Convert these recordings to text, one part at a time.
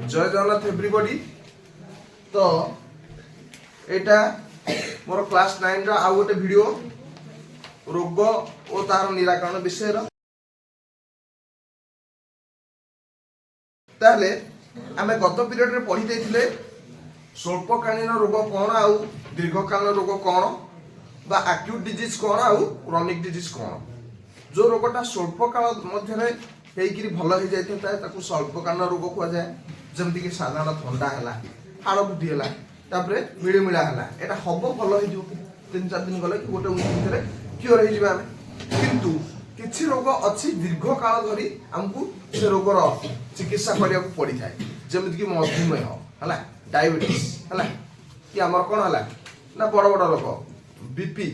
जय जगन्नाथ एवरीबॉडी। तो एटा मोर क्लास 9 रा आउ गोटे वीडियो रोग और तार निराकरण विषय रा। ताले आमे गत पीरियड रे पढ़ी देथिले स्वल्पकालीन रोग कोन आउ दीर्घकालीन रोग कोन बा एक्यूट डिजीज कोन आउ क्रोनिक डिजीज कोन। जो रोगटा स्वल्पकाल मध्य रे हेइकिरी भल हो जाय ताकू स्वल्पकालीन रोग कुआ जाय। जमती कि साधारण थंडा है हाड़ फुटी है तापर मिलमिला है एटा हम भल हो 3-4 दिन गले कि गोटे वीक भितर क्योर हो किंतु किछि रोग अच्छी दीर्घ काल धरी आमको से रोगर चिकित्सा करिया पड़ी थाए। जमती कि मधुमेह है डायबिटीज है कि आमर कौन है ना बड़ बड़ रोग बीपी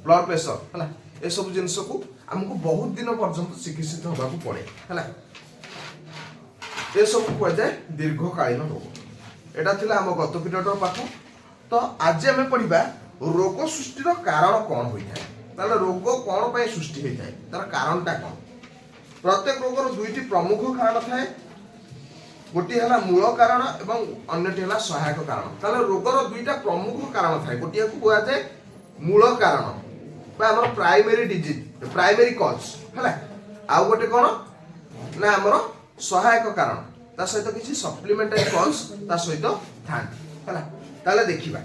ब्लड प्रेशर है ये सब जिनस को आमको बहुत दिन पर्यंत चिकित्सित होगा पड़े है ये सब कह जाए दीर्घकालीन रोग। एटा थिला हम गत पीरियड पाठ। तो आज आम पढ़ा रोग सृष्टिर कारण कौन होता है। ताले रोग कौन पे सृष्टि होता है तार कारणटा कौन। प्रत्येक रोगर दुईटी प्रमुख कारण थाए। गोटे है मूल कारण एवं अन्यटी है सहायक कारण। ताले रोगर दुईटा प्रमुख कारण थाए। गोटे को कह जाए मूल कारण बा हमर प्राइमरी डिजीज प्राइमरी कॉज है आउ गोटे कौन ना हमर सहायक कारण ता सहित किसी सप्लीमेंटरी कॉज ता सहित थांती है। ताले देखिबा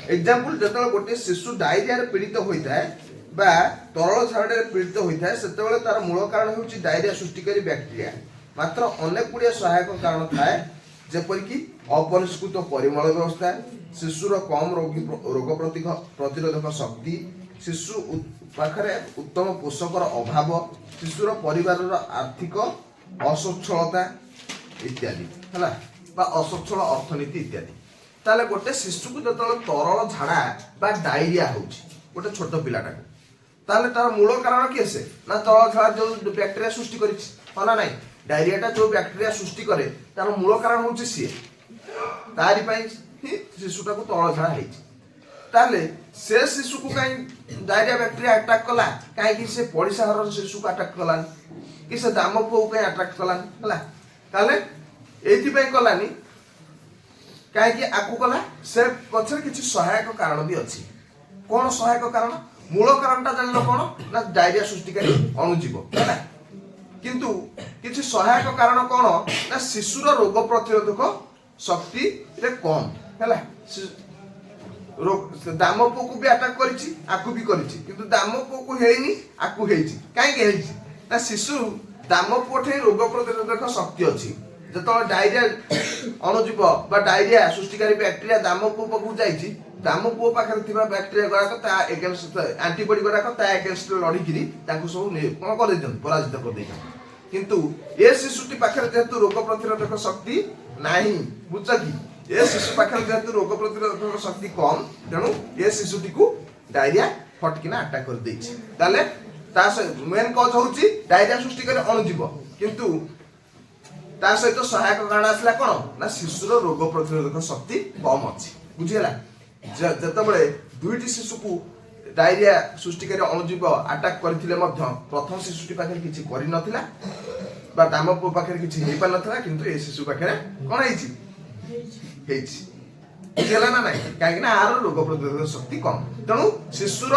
एग्जांपल जतल गोटे शिशु डायरिया रे पीड़ित होता है बा तरल झाड़ रे पीड़ित होता है सेतेबेले तार मूल कारण होउची डायरिया सृष्टिकारी बैक्टीरिया। मात्र अनेक गुड़िया सहायक कारण थाए जेपरिक अपरिष्कृत परिमल व्यवस्था शिशुर कम रोग प्रतिरोधक शक्ति शिशु पाखरे उत्तम पोषकर अभाव शिशुर परिवार आर्थिक असच्छलता इत्यादि है असच्छल अर्थनीति इत्यादि। ताले गोटे शिशु को जो तरल झाड़ा बा डायरिया होउची गोटे छोट पिलाटा ताले तार मूल कारण किए से ना तरल झाड़ा जो बैक्टीरिया सृष्टि करिछि ना नहीं डायरियाटा जो बैक्टीरिया सृष्टि करे तार मूल कारण होउची सी तारि पई ही शिशुटा को तरल झाड़ा हेछि। ताले से शिशु को कहीं डायरिया बैक्टीरिया अटैक कला कहीं से पड़िसा घर शिशु को अटैक कलानी कि से दाम पुओ कहीं अट्राक्ट कलानी है ताले एथि पई कलानी कहीं आकु कला से पछर किछि सहायक कारण भी अछि। कौन सहायक कारण मूल कारणटा जानलो कौन ना डायरिया सृष्टिकारी अणुजीव है किंतु किछि सहायक कारण कौन ना शिशुर रोग प्रतिरोधक शक्ति रे कम है दाम पुओ को भी अटैक करिछि आकु भी करिछि किंतु दाम पुओ को हेइनी आकु हेइछि काहे के हेइछि ना शिशु दाम पुओ ठे रोग प्रतिरोधक शक्ति अछि। जतले डायरिया अणुजीव बा डायरिया सृष्टिकारी बैक्टीरिया दाम पुओ पाखु जाइछि दाम पुओ पाखरे थिबा बैक्टीरिया गुराक ता एगेंस्ट एंटीबॉडी गुराक ता एगेंस्ट लड़ी किरी ताकु सब कोन कर देछन पराजित कर देछन किंतु ए शिशुटी पाखरे जेतु रोग प्रतिरोधक शक्ति नाही बुझ कि ए शिशु पाखरे जेतु रोग प्रतिरोधक शक्ति कम तेणु ए शिशुटी को डायरिया फटकिना अटैक कर देछि। ताले ता से मेन कॉज होउची डायरिया सृष्टि करे अणुजीव किंतु ता सहित सहायक कारण आसला कोन ना शिशुर रोग प्रतिरोधक शक्ति कम अछि बुझिला। जतबेले दुईटी शिशु को डायरिया सृष्टिकारी अणुजीव अटैक करथिले मध्य प्रथम शिशुटी पाखरे किछि करि नथिला बा दाम पुओ पाखरे किछि हेइ पा नथिला किंतु ए शिशु पाखरे कोन हेइछि हेइछि बुझिला ना नाही काहे ना आरो रोग प्रतिरोधक शक्ति कम तेणु शिशुर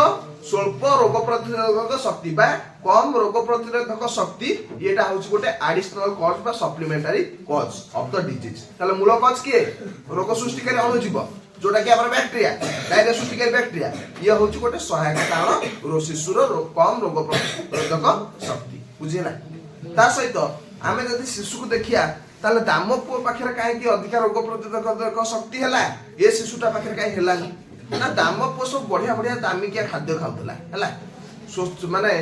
स्वल्प रोग प्रतिरोधक शक्ति बा कम रोग प्रतिरोधक शक्ति येटा होउछि गोटे एडिशनल कॉज बा supplementary cause of the disease. ताले मूल कॉज किए रोग सृष्टिकारी अणुजीव जोटा कि हमर बैक्टीरिया डायरिया सृष्टिकारी बैक्टीरिया ये होउछि गोटे सहायक कारण शिशुर कम रोग प्रतिरोधक शक्ति बुझिला। ता सहित आमे जदि शिशु को देखिया ताले दाम पुओ पाखरे काहे कि अधिक रोग प्रतिरोधक शक्ति हैला ए शिशुटा पाखरे काहे हैलानी ना दाम पुओ सब बढ़िया बढ़िया दामिकिया खाद्य खाउतला हैला माने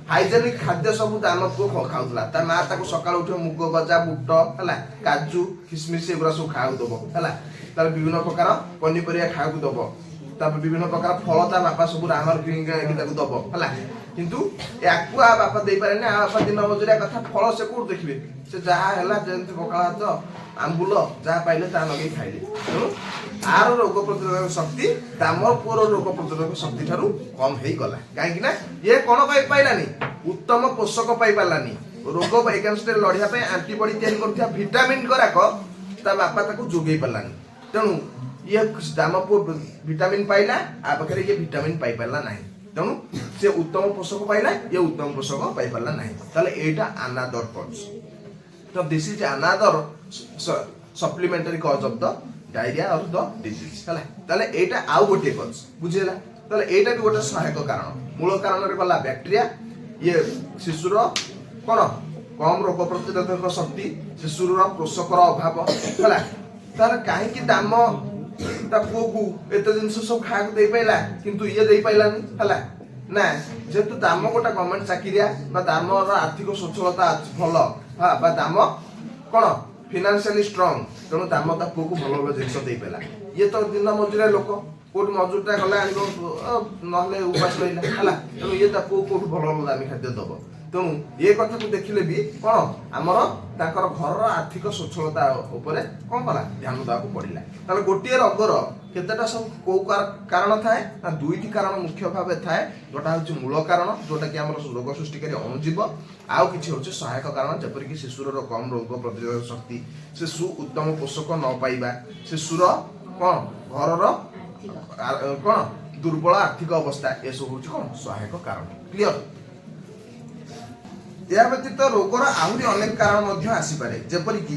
हाइजेनिक खाद्य सब दाम पुओ खाउतला ता मां ताको सकाळ उठे मुग गजा बुट हैला काजू किशमिश एगुरा सब खाउ दबो हैला तार विभिन्न प्रकार पनीपरिया खाउ दबो तार विभिन्न प्रकार फल ता बापा सब रामर किंग ताको दबो हैला किंतु याकुआ बापा दे पारे ना बापा दिन मजुरिया कथा फल से कोड देखिबे से जहा हैला जेंति पकाळा त आंबुल जहा पाइले ता लगे खाइले तेणु आर रोग प्रतिरोधक शक्ति दामर पुओर रोग प्रतिरोधक शक्ति ठारू कम हेई गला काहे कि ना ये कोन पाइ पाइलानी उत्तम पोषक पाइ पालानी रोग एगेंस्ट लढिया पे एंटीबॉडी तयारी करथिया विटामिन गराक ତା ବାପା ତାକୁ ଯୋଗେଇ ପାରିଲାନି तेणु ये दाम पुओ विटामिन पाइला आ पाखे ये विटामिन पाई पारला नहीं तेणु से उत्तम पोषक पाइला ये उत्तम पोषक पाई पारला नहीं ताले एटा अनादर कॉज तो this is another supplementary cause of the diarrhoea और द डिजीज हला ताले एटा आउ गोटे कॉज बुझेला ताले एटा भी गोटे सहायक कारण मूल कारण रे गला बैक्टीरिया ये शिशुर कोन कम रोग प्रतिरोधक शक्ति शिशुर पोषकर अभाव हला तार कहीं दाम ता पुओ को एते जिनस सब खा दे पाइला किंतु ये दे पाइलानी हला ना जेतु दाम गोटा गवर्नमेंट चाकरिया बा दाम आर्थिक सच्छलता भल हां बा दाम कोन फाइनेंशियली स्ट्रांग तेणु दाम ता पुओ को भल भल जिनस दे पाइला ये तो दिन मजुरिया लोक कोट मजुरटा गला आनिबो नहले उपास रहिला हला तेणु ये ता पुओ को भल भल दामी खाद्य दबो तेणु ये कथा को देखिले भी कौन आमर ताकर घर आर्थिक सच्छलता उपरे कौन कला ध्यान देवाक पड़िला ताले गोटे रोगर केतेटा सब को कारण थाए ना दुईटी कारण मुख्य भाव थाए जोटा होची मूल कारण जोटा कि आमर रोग सृष्टिकारी अणुजीव आउ किछि होची सहायक कारण जेपरि कि शिशुर कम रोग प्रतिरोधक शक्ति शिशु उत्तम पोषक न पाइबा शिशुर कौन घर कौन दुर्बल आर्थिक अवस्था ये सब होची कौन सहायक कारण क्लियर या व्यतीत रोगर आहुरी अनेक कारण आसीपे जेपरिक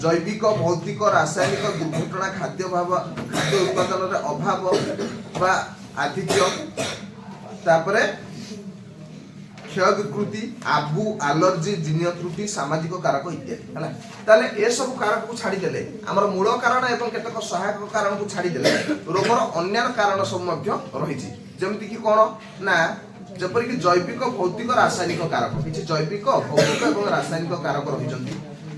जैविक भौतिक रासायनिक दुर्घटना खाद्य उत्पादन अभाव बा आधिक्य तापरे क्षय विकृति आबु एलर्जी जीन त्रुटि सामाजिक कारक इत्यादि है ताले ए सब कारक को छाड़ी देले हमर मूल कारण एवं केतक सहायक कारण को छाड़ी देले रोगर अन्य कारण सब मध्य रहिछि जेमति कि कोन ना जेपरिक जैविक भौतिक रासायनिक कारक किछि जैविक भौतिक और रासायनिक कारक रहिजंती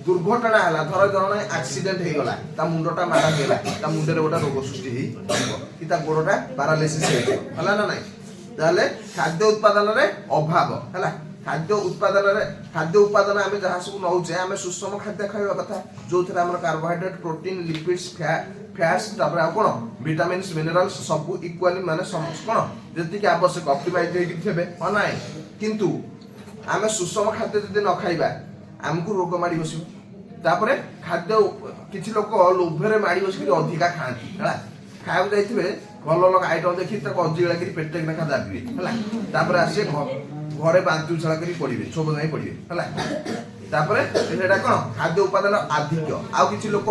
दुर्घटना हला धर जण एक्सीडेंट हे गला ता मुंडटा मारा गेला ता मुंडे रे गोटा रोग सृष्टि हे कि ता गोडटा पैरालिसिस हे हला ना नाही ताले खाद्य उत्पादन रे अभाव हला खाद्य उत्पादन आमे जहा सब नउचे आमे सुषम खाद्य खाइबा कथा जोथरा हमर कार्बोहाइड्रेट प्रोटीन लिपिड्स फैट्स तापर आ कोन विटामिन्स मिनरल्स सब इक्वली माने कोन जति के आवश्यक ऑप्टिमाइज हेकि थेबे अनाय किंतु आमे सुषम खाद्य जदि न खाइबा हमकु रोग माडी बसिबो तापर खाद्य किछि लोक लोभरे माडी बसिकि अधिका खांती हला खाइबा जाइथिबे भल लोक आइटम देखि त कजिला कि पेट के ना दाबिबे हला तापर आसे घरे बांतु छला करी पड़िबे सब नहीं पड़िबे हला तापर एटा कोन खाद्य उत्पादन आधिक्य आ किछि लोक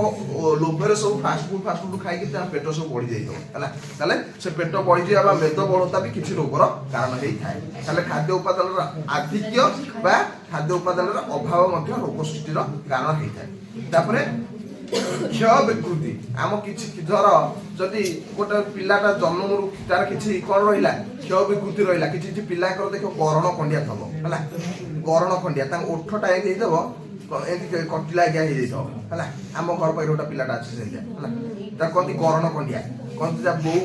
लोभरे सब फास्ट फूड खाइ कि ता पेट सब बढ़ी जाइतो हला ताले से पेट बढ़ी जाबा मेद बढ़ता भी किछि रोगर कारण हेइ थाए ताले खाद्य उत्पादन आधिक्य बा खाद्य उत्पादन अभाव मध्य रोग सृष्टिर कारण हेइ थाए तापर क्षय विकृति आम किछि धर जदि गोटे पिलाटा जन्मरू तार किछि कोन रहिला क्षय विकृति रहिला किछि पिला कर देखो कर्ण खंडिया थबो हला कर्ण खंडिया ता ओठटा ए देइ दबो एति कटिला गया हे देइतो हला आम घर पर गोटा पिलाटा अछि सेलिया हला ता कोंती कर्ण खंडिया कोंती जा बहु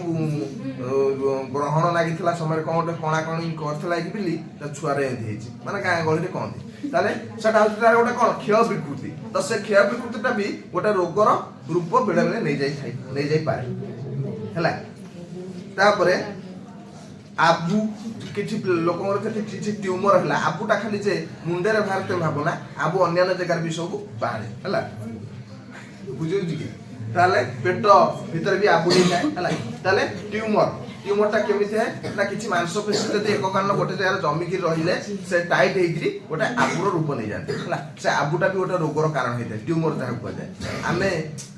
ग्रहण लागितला समय कोन गोटे कणा कणी करथला कि बिली ता छुआरे एति हेछि माने गाय गळी रे कोंती ताले सेटा होछि तार गोटे कोन क्षय विकृति तो से क्षय विकृतिटा भी गोटे रोगर रूप बेले बेले नहीं जाई पारे हला तापरे आबु किछि लोकमर किछि ट्यूमर हला आबुटा खाली जे मुंडे रे भारते भाबना आबु अन्य जगह भी सब बाहरे हला बुझियो जी ताले पेट भीतर भी आबु नहीं जाए हला ताले ट्यूमरटा केमिति है ना किछि मांसपेशी जदि एक कारण गोटे जगह जमी की रहिले से टाइट हेकरी गोटे आबुर रूप नहीं जाते हला से आबुटा भी गोटे रोगर कारण हेते ट्यूमर जहा को जाए आमे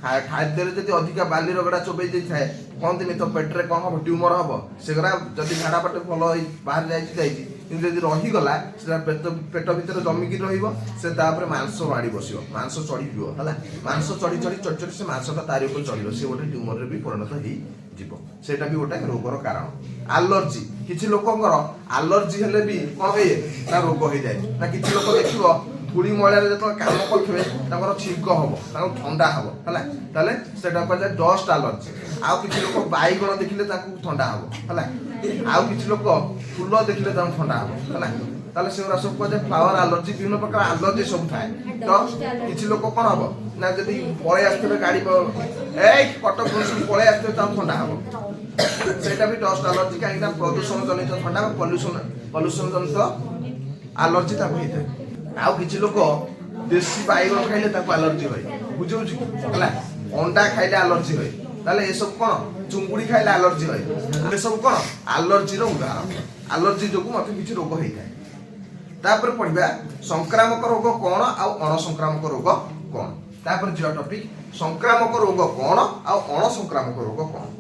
खाद्य रे जदि अधिका बाली रोगडा चोबई दे थाए कोनदिन तो पेटरे कोन हो ट्यूमर हो सेगरा जदि झाड़ा पटे भलो बाहर जाई जदि रही गला से पेट भीतर जमी की रहिबो से तापर मांस बाड़ी बसियो मांस चढ़ीबो हला मांस चढ़ी से मांसटा तारि ऊपर चढ़ीबो से गोटे ट्यूमर रे भी परिणत हेई जीवो सेटा भी गोटे रोगर कारण एलर्जी किछि लोकंगर एलर्जी हेले भी कोन होय ना रोग होई जाय ना किछि लोक देखिबो धूली मळा रे जतो काम करथबे ताकर छींक हबो ताको ठंडा हबो हला ताले सेटा पर जाय डस्ट एलर्जी आउ किछि लोक बाईगण देखिले ताको ठंडा हबो हला आउ किछि लोक फूल देखिले ताको ठंडा हबो हला ताले सेरा सब को जाय फ्लावर एलर्जी विभिन्न प्रकार एलर्जी सब थाए तो किछि लोक कोन हबो ना जदि पळे आस्तबे गाड़ी ए कटक पुलिस पळे आस्तबे ताको ठंडा हबो सेटा भी डस्ट एलर्जी काइना प्रदूषण जनित ठंडा पॉल्यूशन जनित एलर्जी ताको हेते आउ किछि लोक देसी बाईगण खाइले ताको एलर्जी होय बुझे है अंडा खाइले एलर्जी हुए ताले ये सब कौन चुंगुड़ी खाइले एलर्जी हुए ये सब कौन एलर्जी उदाहरण एलर्जी जो मत किसी रोग होता है तापर पढ़ा संक्रामक रोग कौन आउ अणसंक्रामक रोग कौन तापर जो टॉपिक संक्रामक रोग कौन आउ अणसंक्रामक रोग कौन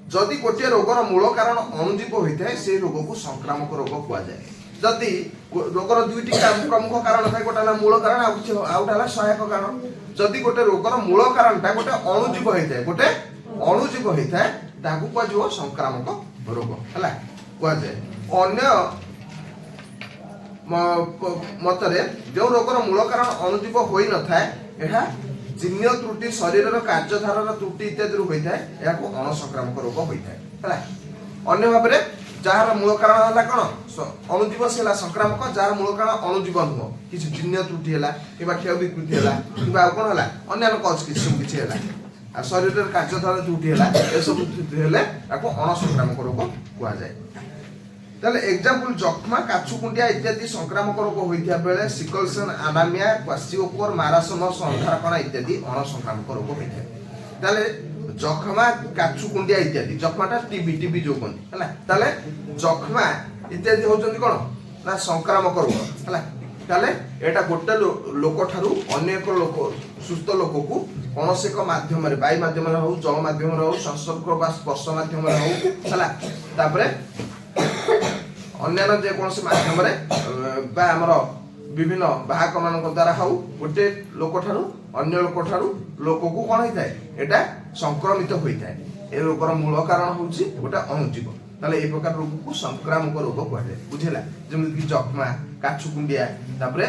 जदि गोटे रोगर मूल कारण अणुजीव होता है से रोग को संक्रामक रोग कहुए जदि रोगर दुईटी प्रमुख कारण था गोटे मूल कारण आउटा सहायक कारण जदि गोटे रोगर मूल कारणटा गोटे अणुजीव होता है गोटे अणुजीव होता है ताकू कह संक्रामक रोग है कहुए अन्य मतरे जो रोगर मूल कारण अणुजीव होई न थाए एहा जीर्ण त्रुटि शरीर कार्यधारार त्रुटि इत्यादि होता है यह अणसंक्रामक रोग होता है अन्य भाव में जार मूल कारण है कौन अणुजीव से संक्रामक जार मूल कारण अणुजीव नुह किसी जीर्ण त्रुटि है कि क्षय विकृति है कि कौन है अन्य कज किसी है शरीर कार्यधारा त्रुटि है यह सब अणसंक्रामक रोग कहुए ताले एग्जांपल जख्मा काछुकुंडिया इत्यादि संक्रामक रोग होइथिया बेले सिकल सेल एनीमिया क्वासिओकोर मारासमस अंधारकणा इत्यादि अणसंक्रामक रोग होइथिया ताले जख्मा काछुकुंडिया इत्यादि जख्माटा टीबी जो कोन हला ताले जख्मा इत्यादि होचंदी कोन ना संक्रामक रोग हला ताले एटा गोटे लोक ठारू अन्य एक लोक सुस्थ लोक को कौनसी एक माध्यम रे वायु माध्यम रे हो जल माध्यम रे हो संसर्ग बा स्पर्श माध्यम रे हो हला तापरे अन्य जेकोसी मध्यम आमर विभिन्न बाहक मान द्वारा हाउ गोटे लोक ठारू अन्य लोक ठारू लोक को कौन होता है एटा संक्रमित होता है ए रोगर मूल कारण हूँ गोटे अणुजीव ताले ए प्रकार रोग को संक्रामक रोग कहुए बुझेगा जमी जख्मा काछुकुंडिया तापरे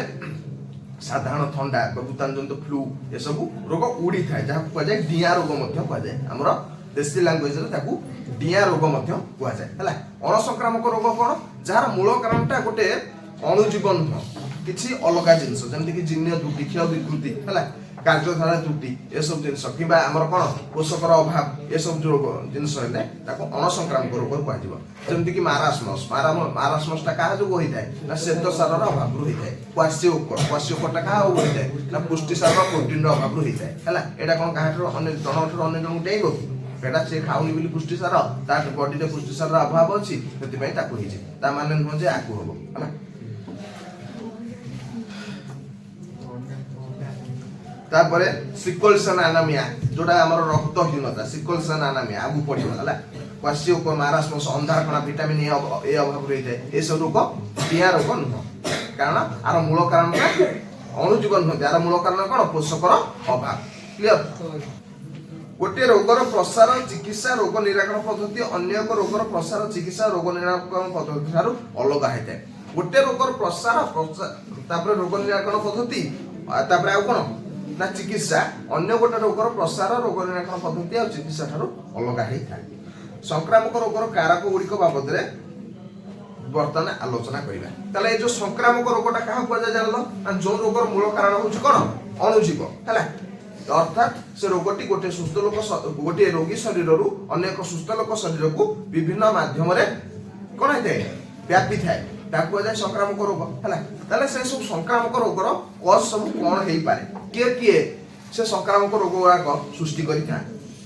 साधारण थंडा भूताणु जनित फ्लू ये सब रोग उड़ी थाए जहाँ कहुए डिया रोग कहुए आमर देशी लैंग्वेज डिया रोग कहुए अणसंक्रामक रोग कौन जार मूल कारणटा गोटे अणुजीव नुह किसी अलग जिनस जमीक जीर्ण त्रुटि क्षय विकृति है कार्यधारा त्रुटि ये सब जिनस कि कौन पोषकर अभाव ये सब जो जिनस अणसंक्रामक रोग कहुए मारास्मस मारास्मसटा क्या जो होता है ना श्वेत सार अभाव होता है क्वासिओकोरटा क्या होता है ना पुष्टिसार प्रोटीन अभाव होता है यहाँ कौन क्या जन ठार अन्य जन डेइब कि से खाऊनी बोली पुष्टिसार तार बॉडी रे पुष्टिसार अभाव अच्छी से माने नुह जे आकु हम है तापर सिकल सेल एनीमिया जोड़ा हमर रक्तहीनता सिकल सेल एनीमिया आगु पड़िबो हला क्वासिओकोर मारास्मस अंधारकणा विटामिन ए अभाव रही है ये सब रोग डिया रोग नुह कारण आर मूल कारण अणुजीव नुह यार मूल कारण कौन पोषकर अभाव क्लियर गोटे रोगर प्रसार चिकित्सा रोग निराकरण पद्धति अन्य एक रोगर प्रसार चिकित्सा रोग निराकरण पद्धति ठारू अलग होता है गोटे रोगर प्रसार रोग निराकरण पद्धति तापर आ कौन ना चिकित्सा अन्य गोटे रोगर प्रसार रोग निराकरण पद्धति और चिकित्सा ठारू अलग होता है संक्रामक रोगर कारक गुड़िक बाबद बर्तमान आलोचना करवा ताले ये जो संक्रामक रोगटा क्या कहुए जान जो रोगर मूल कारण हूँ कौन अणुजीव है अर्थात से रोगटी गोटे सुस्थ लोक गोटे रोगी शरीर अन्य एक सुस्थ लोक शरीर को विभिन्न माध्यम कौन होता है व्यापी थाए कहुए संक्रामक रोग है से सब संक्रामक रोगर कज सब कौन हो पारे किए किए से संक्रामक रोग गुड़ाक सृष्टि करें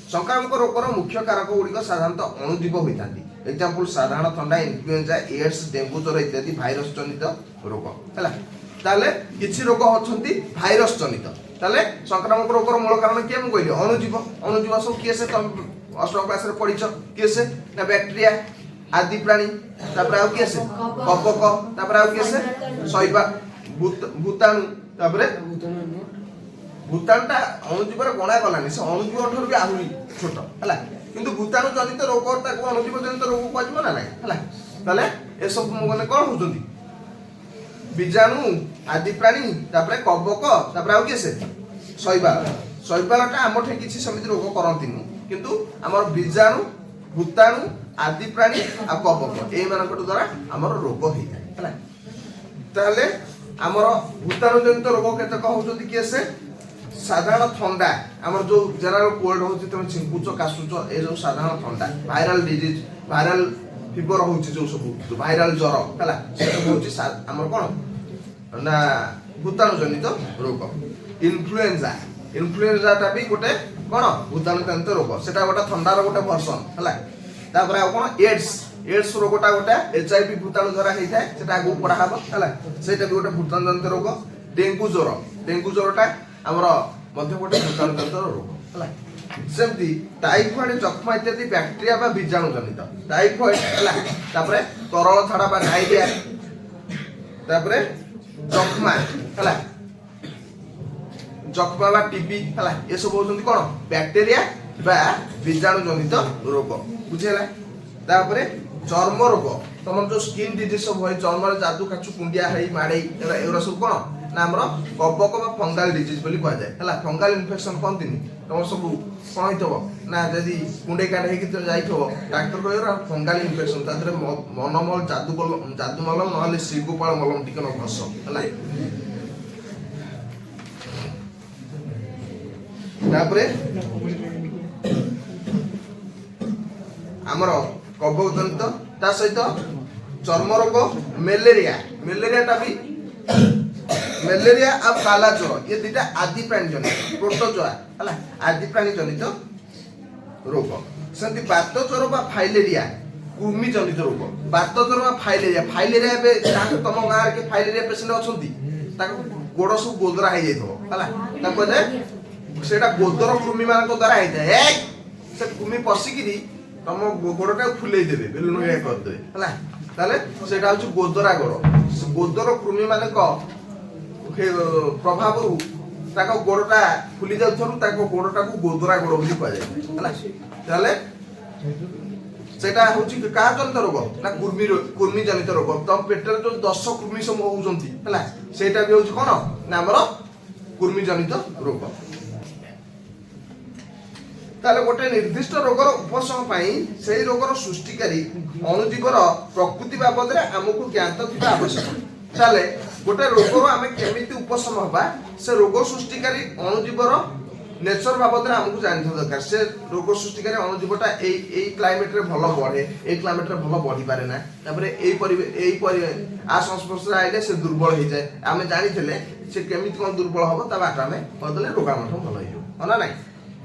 संक्रामक रोगर मुख्य कारक गुड़िक साधारणतः अणुजीव होता है एग्जांपल साधारण थंडा इन्फ्लुएंजा एड्स डेंगू ज्वर इत्यादि भाइरस जनित रोग है ताले किछि रोग होछंती भाइरस जनित ताले संक्रामक रोगर मूल कारण किए मुझे कहली अणुजीव अणुजीव सब किए से अष्टम क्लास रे पढ़िछ किए से ना बैक्टीरिया आदि प्राणी तापर आउ किए से कपक तापर आउ किए से शैवा भूताणु तापर भूताणुटा अणुजीव रे गणा गलानी से अणुजीव ठर भी आहुरी छोट है किंतु भूताणु जनित रोग ताको अणुजीव जनित रोग कहजिबो ना है ताले ए सब माने कोन होउछंती बीजाणु आदि प्राणी तापर कबक तापर आउ किसे शैबालटा आम ठे किसी समिति रोग करती किंतु आमर बीजाणु भूताणु आदि प्राणी आ कबक ए मान द्वारा आमर रोग होता है ताले आमर भूताणु जनित रोग केतक होउछंती किसे साधारण थंडा आमर जो जनरल कोल्ड होची तुम छिंकुच कासुच ए जो साधारण थंडा वायरल डिजीज वायरल फीवर होची जो सब वायरल ज्वर हला से होची आमर कोन ना भूताणु जनित रोग इन्फ्लुएंजा इन्फ्लुएंजाटा भी गोटे कौन भूताणु जनित रोग सेटा गोटे थंडार गोटे वर्सन है तापर आ कौन एड्स रोगटा गोटे HIV भूताणु द्वारा होता है सेटा आगु पढ़ा हम है सेटा भी गोटे भूताणु जनित रोग डेंगू ज्वरटा आमर मध्य गोटे भूताणु जनित रोग है सेमती टाइफॉइड जक्ष्मा इत्यादि बैक्टेरिया बा बीजाणु जनित टाइफॉइड है तापर तरल झाड़ा बा डायरिया तापर जक्ष्मा है जक्ष्मा बा टीबी है ये सब होचंती कोन बैक्टेरिया बा बीजाणु जनित रोग बुझेला तापर चर्म रोग तुम जो स्किन डिजीज सब होय चर्म रे जादू काचू कुंडिया है माडे एरा सब कोन ना हमर कबक बा फंगल डिजीज बोली कह जाय हला फंगल इन्फेक्शन कोन दिनी तुम सब कोन होइतबो ना जदी कुंडे काट हे कि तो जाइथबो डॉक्टर कहयो फंगल इन्फेक्शन तादरे मनमल जादू मलम नहले सिगुपाल मलम टिक न घस हला तापरे हमर कबक जनित ता सहित चर्म रोग मलेरिया टा भी मलेरिया और काला ज्वर ये दुटा आदि प्राणी जनित प्रोटोजोआ है आदि प्राणी जनित रोग सेमती बात ज्वर बा फाइलेरिया कृमि जनित रोग बात ज्वर बा फाइलेरिया बे तुम गाँव के फाइलेरिया पेसेंट अच्छा गोड़ सब गोदरा हो जाए सेटा गोदर कृमि मान द्वारा होता है से कृमि पशिकी तुम गोड़टा फुले देवे बेलुन करदे है गोदरा गोदर कृमि मान प्रभाव गोड़टा फुली जाऊ गोड़टा को गोदरा गोड़ बोली कहुए सेटा हूँ क्या जनित रोग ना कुर्मी जनित रोग तुम पेटर जो 10 कृमि सब होती है भी हूँ कौन ना आमर कुर्मी जनित रोग ताले गोटे निर्दिष्ट रोगर उपशम से रोगर सृष्टिकारी अणुजीवर प्रकृति बाबद आमको ज्ञात थी आवश्यक ताले गोटे रोगर आम केमी उपशम हवा से रोग सृष्टिकारी अणुजीवर नेचर बाबद आमको जान दरकार से रोग सृष्टिकारी अणुजीवटा यही क्लाइमेट रे भल बढ़े ये क्लाइमेट रे भल बढ़ी पारे ना आ संस्पर्श आइले से दुर्बल हो जाए आम जानी से केमी कौन दुर्बल हम ता बाट आम बदले रोगाण भल हो ना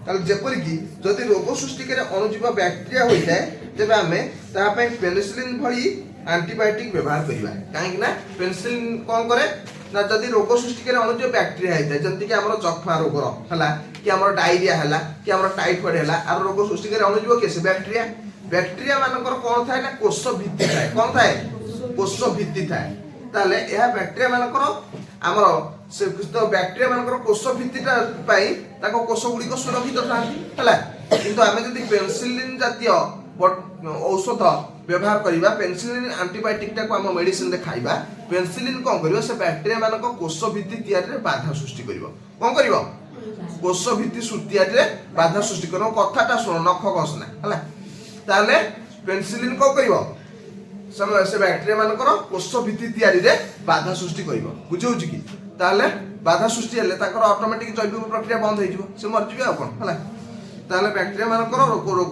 ताल जेपरिक जदि रोग सृष्टिकारी अणुजीव बैक्टेरिया होता है तेज आम तापाई पेनिसिलिन भली एंटीबायोटिक व्यवहार करवा कहीं पेनिसिलिन कौन करे ना जदि रोग सृष्टिकारी अणुजीव बैक्टेरिया होता है जमीक आम जक्ष्मा रोग है कि आम डायरिया है कि आम टाइफॉइड है आर रोग सृष्टिकारी अणुजीव किए बैक्टेरिया मानकर कौन थाए ना कोष भित्ति थाए कौन थाए कोष भित्ति थाए ताले यह बैक्टेरिया मानकर आमर से बैक्टेरिया मानकर कोष भित्तिटा पाई ताको कोष गुड़िक सुरक्षित थांती किंतु आमे जदि पेनिसिलिन जातीय औषध व्यवहार करबा पेनिसिलिन एंटीबायोटिक टाको हम मेडिसिन रे खाइबा पेनिसिलिन कोन करियो से बैक्टेरिया मानक कोष भित्ति तैयारी रे बाधा सृष्टि करिवो कोन करिवो कोष भित्ति तैयारी रे बाधा सृष्टि करो कथाटा सुनो नख घसना हला ताले पेनिसिलिन को करिवो से बैक्टेरिया मानकर कोष भित्ति तैयारी रे बाधा सृष्टि करिवो बुझौछि कि ताले बाधा सृष्टि हेले ताकर ऑटोमेटिक जैविक प्रक्रिया बंद हो जिवो से मर जिवे आ कोन हला ताले बैक्टेरिया मानकर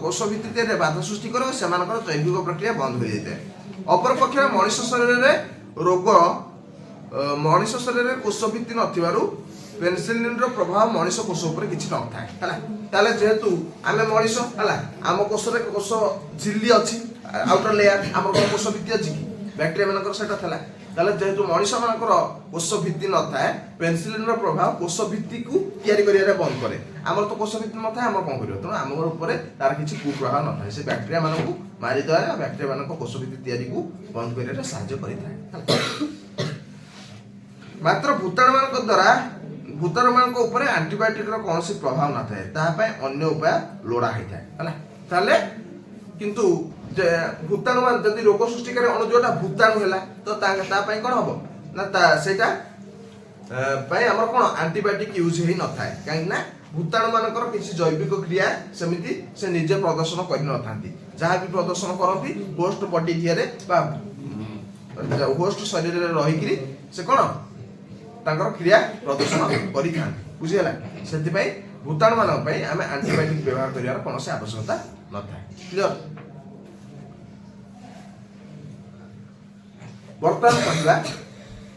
कोष भित्ति तैयारी बाधा सृष्टि करो से मानकर जैविक प्रक्रिया बंद हो जाए अपर पक्ष मनुष्य शरीर रे रोग मनुष्य शरीर रे कोष भित्ति नथिबारु पेनिसिलिन रो प्रभाव मनुष्य कोष ऊपर किछि न थाए हला ताले जेहेतु आमे मनुष्य हला आम कोष रे कोष झिल्ली अछि आउटर लेयर आम कोष भित्ति अछि बैक्टेरिया मानकर सेटा थला ताले जेहेतु मनुष्य मानकर कोष भित्ति न थाए पेनिसिलिन रो प्रभाव कोष भित्ति को तैयारी करिया रे बंद करे आमर तो कोष भित्ति न थाए आम कोन करियो त आमर ऊपर तार किछि कुप्रभाव न थाए से बैक्टेरिया मानकु मारि दया बैक्टेरिया मानक कोष भित्ति तैयारी को बंद करिया रे सहायता करि थाए मात्र भूताणु मानक द्वारा भूताणु मानक ऊपर एंटीबायोटिक रो कोनोसी प्रभाव न थाए ता पय अन्य उपाय लोडा होई थाए हला ताले किंतु जे भूताणु मान जदि रोग सृष्टिकारी अणु जोटा भूताणु हैला तो ता पय कोन हबो ना ता सेटा पय हमर कोन एंटीबायोटिक यूज हेई न थाए काहे ना भूताणु मानकर किछि जैविक क्रिया समिति से निजे प्रदर्शन करि न थांती जहा भी प्रदर्शन करंती होस्ट बॉडी धियारे बा होस्ट शरीर रे रही किरी से कोन तांकर क्रिया प्रदर्शन करि थांती बुझियला सेति पय भूताणु मानक पय आमे एंटीबायोटिक व्यवहार करियार कोनोसी आवश्यकता न थाए क्लियर वर्तमान कहला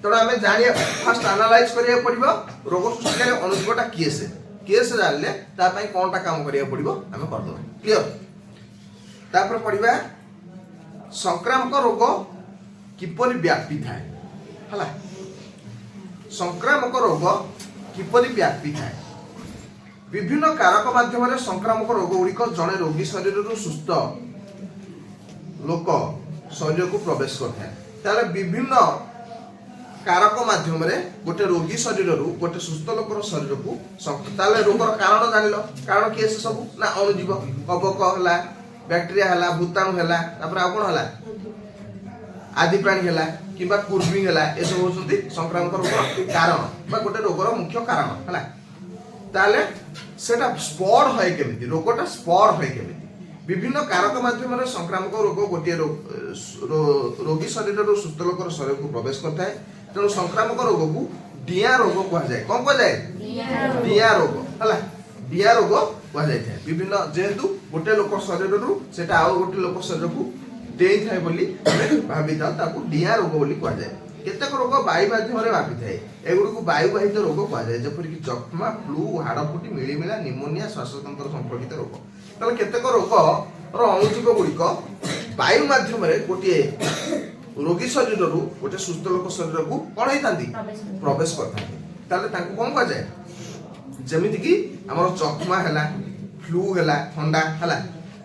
तो आम जानिए फास्ट एनालाइज करिया पड़िबो रोग सृष्टिकारी अणुजीवटा किए से केस जानले ता पई कोनटा काम करिया पड़िबो आमे कर दो क्लियर। तापर पढ़िबा संक्रामक रोग किपरि व्यापी थाए हला। संक्रामक रोग किपरि व्यापी थाए विभिन्न कारक माध्यम संक्रामक रोग गुड़िक जड़े रोगी शरीर सुस्थ लोक शरीर को प्रवेश करता है। विभिन्न कारक माध्यम गोटे रोगी शरीर गोटे सुस्थ लोकर शरीर को रोगर कारण जान कारण किए से सब ना अणुजीव कवक है बैक्टेरिया है भूताणु है कौन है आदि प्राणी है कि कुर्मी है ये सब होती संक्रामक रोग कारण गोटे रोगर मुख्य कारण है। ताले सेटा स्पॉड है केमिति रोगटा स्पॉड है केमिति विभिन्न कारक माध्यम संक्रामक रोग गोटे रोगी शरीर सुस्थ लोकर शरीर को प्रवेश करता है। तेणु संक्रामक रोग को डिया रोग कह जाए कौन कह जाए डिया रोग है डिया रोग कह जाए विभिन्न जेहेतु गोटे लोक शरीर से आउ गोटे लोक शरीर को डेई थाए बोली भावी था डिया रोग बोली कह जाए। केतेक रोग वायु माध्यम व्यापी थाए एगुड़ी को वायुवाहित रोग कह जाए जपरिक जक्ष्मा फ्लू हाड़फुटी मिलीमिला निमोनिया श्वासतंत्र संपर्कित रोग। ताले केतेक रोग अणुजीव गुड़िक वायु माध्यम गोटे रोगी शरीर गोटे सुस्थ लोक शरीर को कौन होता प्रवेश करता कौन कह जाए जमीती कि आम चकमा है फ्लू है ठंडा है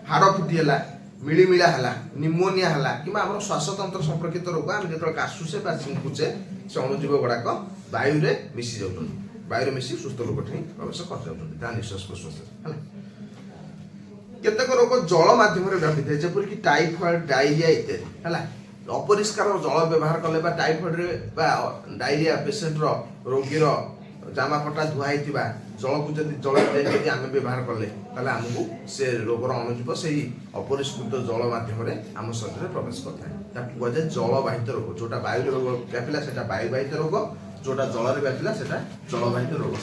हाड़फुटी है मिलीमिला है निमोनिया है कि श्वासतंत्र संपर्कित रोग आम जो काशुचे छिंकुचे से अणुजीव गुड़ाक वायु मिसी जाऊँ वायु मिसी सुस्थ लोक प्रवेश कर निश्वास प्रश्वास है। केतेक रोग जल माध्यम व्यापी थाए जपरिक टाइफॉइड डायरिया इत्यादि है अपरिष्कार जल व्यवहार कले टाइफॉइड डायरिया पेसेंट रोगीर जामापटा धुआई जल को जल आम व्यवहार कले आमको से रोगर अणुजीव से अपरिष्कृत जल माध्यम आम शरीर में प्रवेश करता है कहुए जलवाहित रोग जोटा वायु रोग व्यापिला से वायुवाहित रोग जोटा जल व्यापिला से जलवाहित रोग।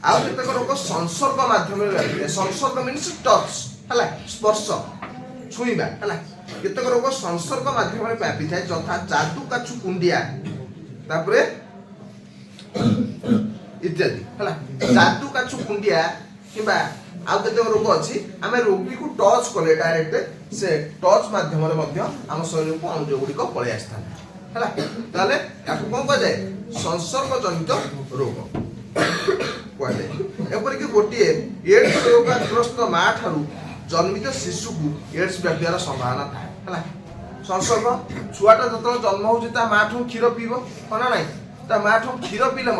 आउ केतेक रोग संसर्ग माध्यम व्यापी संसर्ग मीन्स टच है स्पर्श छुईबा है केतेक रोग संसर्ग माध्यम व्यापी थाए यथा जादू काछु कुंडिया तापरे इत्यादि है जादू काछु कुंडिया किबा आउ केतेक रोग अछि आमे रोगी को टच कले डायरेक्ट से टच माध्यम आम शरीर को अणुजीव गुड़िक पलि आसता है ताले याकू कोन कह जाए संसर्ग जनित रोग कह जाए। एपरिक गोटे एड्स रोगग्रस्त माँ ठारू जन्मित शिशु को एड्स व्यापार संभावना था संसर्ग छुआटा जो जन्म हो माँ ठू क्षीर पीब हाँ ना ना माँ ठू क्षीर पीले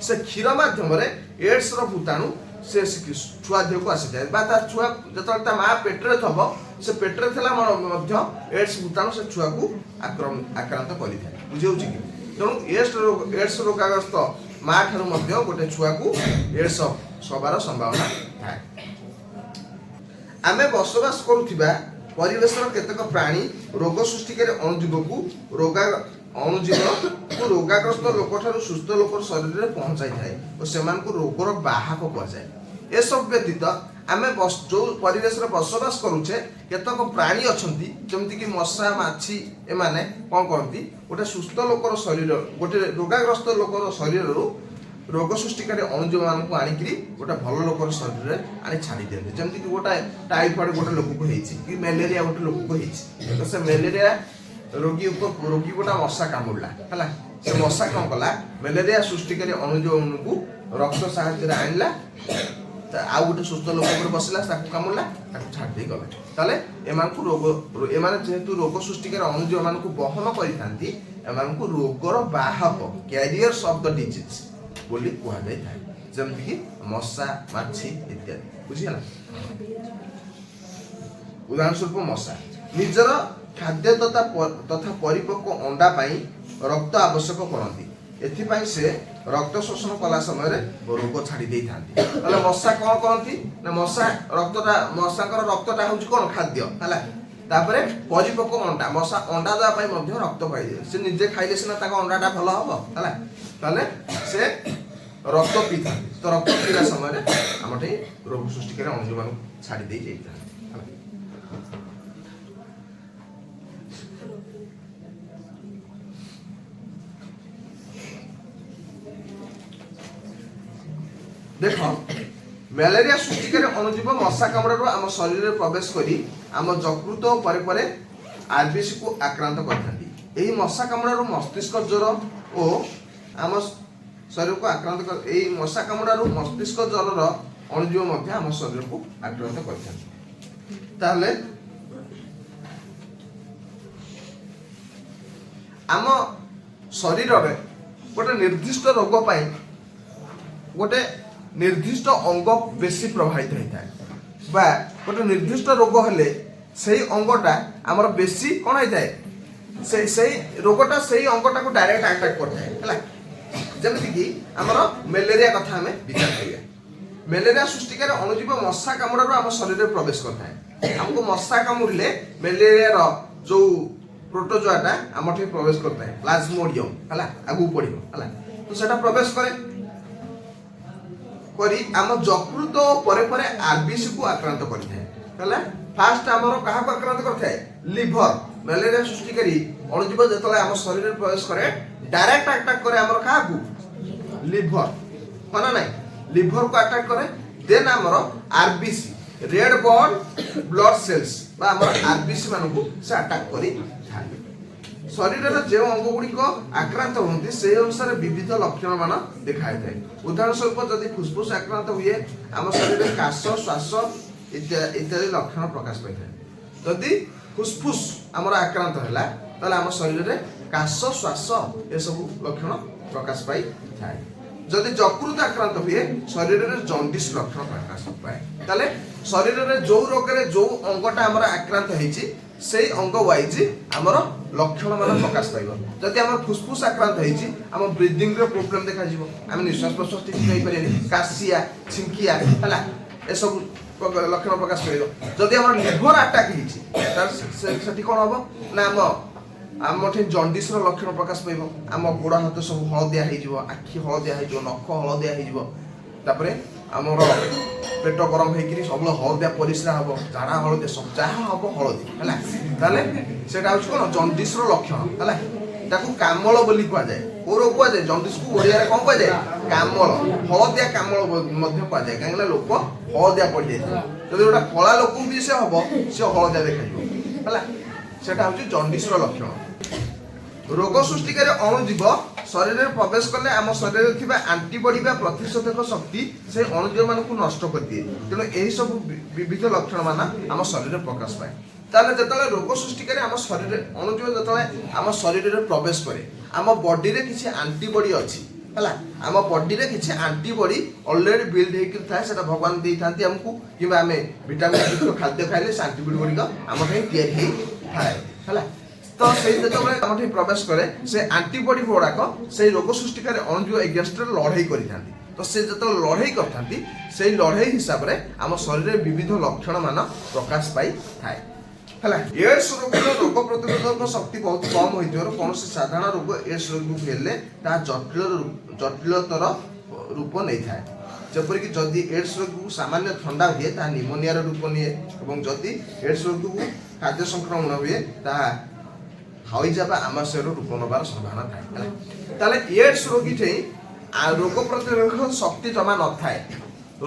से क्षीर मध्यम एड्स भूताणु से छुआ देह को आसी जाए छुआ जो माँ पेट्रे थब से पेट्रे थी एड्स भूताणु से छुआ को आक्रांत करें बुझे कि तेणु एड्स रोगग्रस्त माँ ठारू गोटे छुआ को एड्स सबार संभावना थाए। आमे बसवास करुथिबा परिवेशर केतेक प्राणी रोग सृष्टिकारी अणुजीव को रोगाग्रस्त लोक ठारू सुस्थ लोक शरीर में पहुंचाई थाए और सेमान को रोगर बाहक कह जाए। ए सब व्यतीत आमे जो परिवेश रे बसवास करूचे केतेक प्राणी अछंती जेमति कि मशा माछी एमाने कोन करती गोटे सुस्थ लोकर शरीर गोटे रोगाग्रस्त लोकर शरीर रोग सृष्टिकारी अणुजीव मान को आनिकी गोटे भल लोकर शरीर में आनी छाड़ी दिखते जमती कि गोटे टाइफॉइड गोटे लोक को कि मलेरिया गोटे लोक को तो से मलेरिया रोगी गोटा मशा कामुड़ा है से मशा कौन कला मलेरिया सृष्टिकारी अणुजीव को रक्त साहाय्य आणला आउ गोटे सुस्थ लोक बसला कामुड़ा छाड़ दे गला ताले एमानकु रोग एमाने जेहेतु रोग सृष्टिकारी अणुजीव मान को बहन करिथांती एमानकु रोगर बाहक कैरियर्स ऑफ द डिजीज बोली कह जाए जमती कि मशा माछी इत्यादि बुझीगला। उदाहरण स्वरूप मशा निजर खाद्य तथा परिपक्व अंडा पाई रक्त आवश्यक करती एथिपाई से रक्त शोषण कला समय रोग छाड़ी दे था मशा कौन करती ना मशा रक्तटा मशाकर रक्तटा हूँ कौन खाद्य है तापर परिपक्व अंडा मशा अंडा देवाई रक्त पाई से निजे खाइले सिना अंडाटा भल हम है ताले से रक्त पी था तो रक्त पीला समय आम रोग सृष्टिकारी अणुजीव मान छाड़ी दे जाता देख ମ୍ୟାଲେରିଆ ସୃଷ୍ଟିକାରୀ ଅଣୁଜୀବ ମଶା କାମୁଡ଼ାରୁ ଆମ ଶରୀରରେ ପ୍ରବେଶ କରି ଆମ ଯକୃତ ପରେ ପରେ ଆରବିସି କୁ ଆକ୍ରାନ୍ତ କରିଥାନ୍ତି। ଏହି ମଶା କାମୁଡ଼ାରୁ ମସ୍ତିଷ୍କ ଜ୍ୱର ଓ ଆମ ଶରୀରକୁ ଆକ୍ରାନ୍ତ ଏହି ମଶା କାମୁଡ଼ାରୁ ମସ୍ତିଷ୍କ ଜ୍ୱରର ଅଣୁଜୀବ ମଧ୍ୟ ଆମ ଶରୀରକୁ ଆକ୍ରାନ୍ତ କରିଥାନ୍ତି। ତାହେଲେ ଆମ ଶରୀରରେ ଗୋଟେ ନିର୍ଦ୍ଦିଷ୍ଟ ରୋଗ ପାଇଁ ଗୋଟେ ନିର୍ଦ୍ଦିଷ୍ଟ ଅଙ୍ଗ ବେଶୀ ପ୍ରଭାବିତ ହେଇଥାଏ ବା ଗୋଟେ ନିର୍ଦ୍ଦିଷ୍ଟ ରୋଗ ହେଲେ ସେଇ ଅଙ୍ଗଟା ଆମର ବେଶୀ କ'ଣ ହେଇଥାଏ, ସେଇ ରୋଗଟା ସେଇ ଅଙ୍ଗଟାକୁ ଡାଇରେକ୍ଟ ଆଟାକ୍ କରିଥାଏ ହେଲା। ଯେମିତିକି ଆମର ମ୍ୟାଲେରିଆ କଥା ଆମେ ବିଚାର କରିବା। ମ୍ୟାଲେରିଆ ସୃଷ୍ଟିକାରୀ ଅଣୁଜୀବ ମଶା କାମୁଡ଼ାରୁ ଆମ ଶରୀରରେ ପ୍ରବେଶ କରିଥାଏ। ଆମକୁ ମଶା କାମୁଡ଼ିଲେ ମ୍ୟାଲେରିଆର ଯୋଉ ପ୍ରୋଟୋଜୋଆଟା ଆମଠି ପ୍ରବେଶ କରିଥାଏ, ପ୍ଲାଜମୋଡିୟମ ହେଲା, ଆଗକୁ ପଡ଼ିବ ହେଲା। ତ ସେଟା ପ୍ରବେଶ କରି ଆମ ଯକୃତ ପରେ ପରେ ଆରବିସି କୁ ଆକ୍ରାନ୍ତ କରିଥାଏ ହେଲା। ଫାଷ୍ଟ ଆମର କାହାକୁ ଆକ୍ରାନ୍ତ କରିଥାଏ, ଲିଭର। ମ୍ୟାଲେରିଆ ସୃଷ୍ଟିକାରୀ ଅଣୁଜୀବ ଯେତେବେଳେ ଆମ ଶରୀରରେ ପ୍ରବେଶ କରେ ଡାଇରେକ୍ଟ ଆଟାକ୍ করে ଆମର କାହାକୁ, লিভর মানে নাই, লিভর को আটাক করে। দেন আমার আরবিসি রেড ব্লড সেলস বা আমার আরবিসি মানকু সে আটাক করে থাকে। শরীরের যে অঙ্গগুড়িক আক্রান্ত হুঁতি সেই অনুসারে বিবিধ লক্ষণ মান দেখা যায়। উদাহরণ স্বরূপ যদি ফুসফুস আক্রান্ত হুয়ে আমার শরীরে কাশ শ্বাস ইত্যাদি লক্ষণ প্রকাশ পাই থাকে। যদি ফুসফুস আমার আক্রান্ত হলা তাহলে আমার শরীরে কাশ শ্বাস এসব লক্ষণ প্রকাশ পাই থাকে। যদি যকৃত আক্রান্ত হুয়ে শরীরের জন্ডিস লক্ষণ প্রকাশ পায়। তাহলে শরীরের যে রোগের যে অঙ্গটা আমার আক্রান্ত হয়েছি সেই অঙ্গ ওয়াইজ আমার লক্ষণ মান প্রকাশ পাইব। যদি আমার ফুসফুস আক্রান্ত হয়েছি আমার ব্রিদিং র প্রবলেম দেখা যাব, আমি নিঃশ্বাস প্রশ্বাস ঠিক নেই পারিনি, কাশিয়া ছিঙ্কিয়া হলা এসব লক্ষণ প্রকাশ পাইব। যদি আমার লিভর আটাক হয়েছি তার সেটি কোন হব না আমার জন্ডিস র লক্ষণ প্রকাশ পাইব। আমার গোড় হাত সব হলদিয়া হয়ে যাব, আখি হলদিয়া হয়ে যাব, নখ হলদিয়া হয়ে যাব। তারপরে আমার পেট গরম হয়েকি সব হলদিয়া পরিস্রা হব, ঝাড়া হলদিয়া সব যা হব হলদি হ্যাঁ। তাহলে সেটা হচ্ছে কোন জন্ডিস র লক্ষণ হ্যাঁ। তাকে কামল বলি কুযায়। কোন রোগ কুযায়, জন্ডিস কু ওড়িয়ারে কম কুযায়, কামল। হলদিয়া কামল মধ্যে কুযায়, কাহিଁକି ନା লোক হলদিয়া পড়ি যাই। যদি গোটা কলা লোক বি সে হব সে হলদিয়া দেখাଯିବ হ্যাঁ। সেটা হচ্ছে জন্ডিস র লক্ষণ। রোগ সৃষ্টিকারী অণুজীব শরীরে প্রবেশ করলে আম শরীরে থাকা আন্টিবডি বা প্রতিষেধক শক্তি সেই অণুজীব মানুষ নষ্ট করে দিয়ে। তেমন এই সব বিবিধ লক্ষণ মান আম শরীরে প্রকাশ পায়। তাহলে যেতবে রোগ সৃষ্টিকারী আম শরীরে অণুজীব যেতবে আম শরীরে প্রবেশ করে আম বডিরে কিছু আন্টিবডি অছি হ্যাঁ। আম বডিরে কিছু আন্টিবডি অলরেডি বিল্ড হয়েকি থাকে, সেটা ভগবান দিয়ে থাকে আমକୁ কিংবা আমি ভিটামিন যুক্ত খাদ্য খাইলে সে আন্টিবডি গুড়িক আম তৈরি হয়ে থাকে হ্যাঁ। তো সেই যেতবে আমার প্রবেশ করে সে আন্টিবডি গুড়াক সেই রোগ সৃষ্টিকারী অণুজীব এগেনস্টে লড়াই করে থাকে। তো সে যেতবে লড়াই করে থাকে সেই লড়াই হিসাবে আমার শরীরে বিবিধ লক্ষণ মান প্রকাশ পাই থাকে হ্যাঁ। এডস রোগীর রোগ প্রতিরোধক শক্তি বহুত কম হইଥିବାରୁ কৌশি সাধারণ রোগ এডস রোগী হেলে তা জটিলতর রূপ নেই থাকে। যেপরিকি যদি এডস রোগী সামান্য ঠান্ডা হুয়ে তা নিমোনিয়ার রূপ নিয়ে এবং যদি এডস রোগী খাদ্য সংক্রমণ হুয়ে তা হাইজা বা আমাশয়ের রূপ নেবার সম্ভাবনা থাকে। তাহলে এডস রোগী রোগ প্রতিরোধক শক্তি জমা নথায়,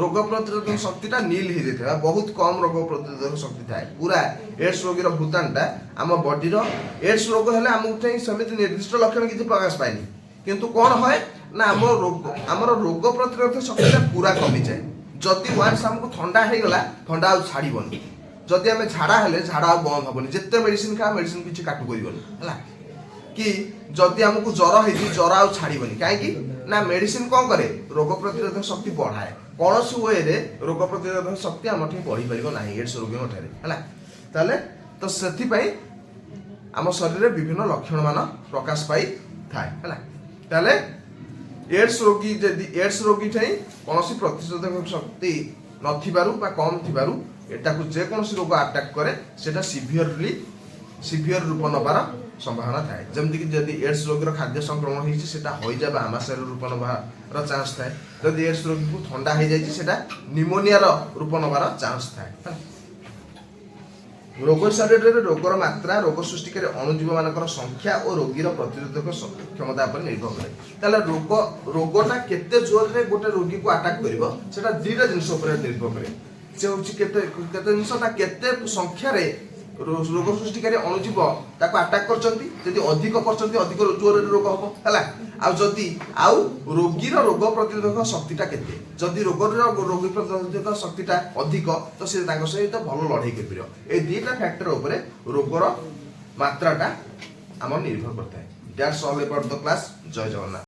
রোগ প্রতিরোধক শক্তিটা নীল হয়ে যাই, বহুত কম রোগ প্রতিরোধক শক্তি থাকে। পুরা এডস রোগীর ভূতাণুটা আম বডির এডস রোগ হলে আমি সেমিতি নির্দিষ্ট লক্ষণ কিছু প্রকাশ পায়নি, কিন্তু কোন হয় না আমার রোগ প্রতিরোধক শক্তিটা পুরা কমি যায়। যদি ওয়ান্স আমাকে ঠান্ডা হয়ে গলা ঠান্ডা আর ছাড়বনি, যদি আমি ঝাড়া হলে ঝাড়া আর বন্ধ হবনি, যেতে মেডিসিন খাওয়া মেডিসিন কিছু কাটু করবনি হ্যাঁ। কি যদি আমাকে জ্বর হয়েছি জ্বর আর ছাড়বনি, কাইকি না মেডিসিন কম করে রোগ প্রতিরোধক শক্তি বঢ়ায়। কৌশি ওয়ে রোগ প্রতিরোধক শক্তি আমার বড়ি পার না এডস রোগী ঠারে হ্যাঁ। তাহলে তো সেপাই আমার শরীরে বিভিন্ন লক্ষণ মান প্রকাশ পাই থাকে হ্যাঁ। তাহলে এডস রোগী যদি এডস রোগী কৌশি প্রতিষেধক শক্তি নথিবারু বা কম থিবারু এটাকে যেকোনসি রোগ আটাক করে সেটা সিভিয়র রূপ নেবার সম্ভাবনা থাকে। যেমতিকি যদি এডস রোগীর খাদ্য সংক্রমণ হয়েছে সেটা হইজা বা আমাশয়ের রূপ নেবার চান্স থাকে। যদি এডস রোগীকে ঠান্ডা হয়ে যাই সেটা নিমোনিয়ার রূপ নেবার চান্স থাকে। रोग शरीर रोगर मात्रा रोग सृष्टिकारी अणुजीव मानकर संख्या और रोगीर प्रतिरोधक क्षमता पर निर्भर करे ताले रोगटा केते जोर रे गोटे रोगी को अटैक करिवो सेटा दुईटा जिनिस ऊपर निर्भर करे से होची केते जिनिसटा केते संख्या रे रोग सृष्टिकारी अणुजीव ताको अटैक करचंती जदि अधिक करचंती अधिक जोर रे रोग हबो हला आ जदि आउ रोगीर रोग प्रतिरोधक शक्तिटा केते जदि रोगर रोगी प्रतिरोधक शक्तिटा अधिक तो से तांको सहित भल लड़ाई कर परियो ए दुईटा फैक्टर ऊपर रोगर मात्राटा हमर निर्भर करता है that's all about the class जय जगन्नाथ।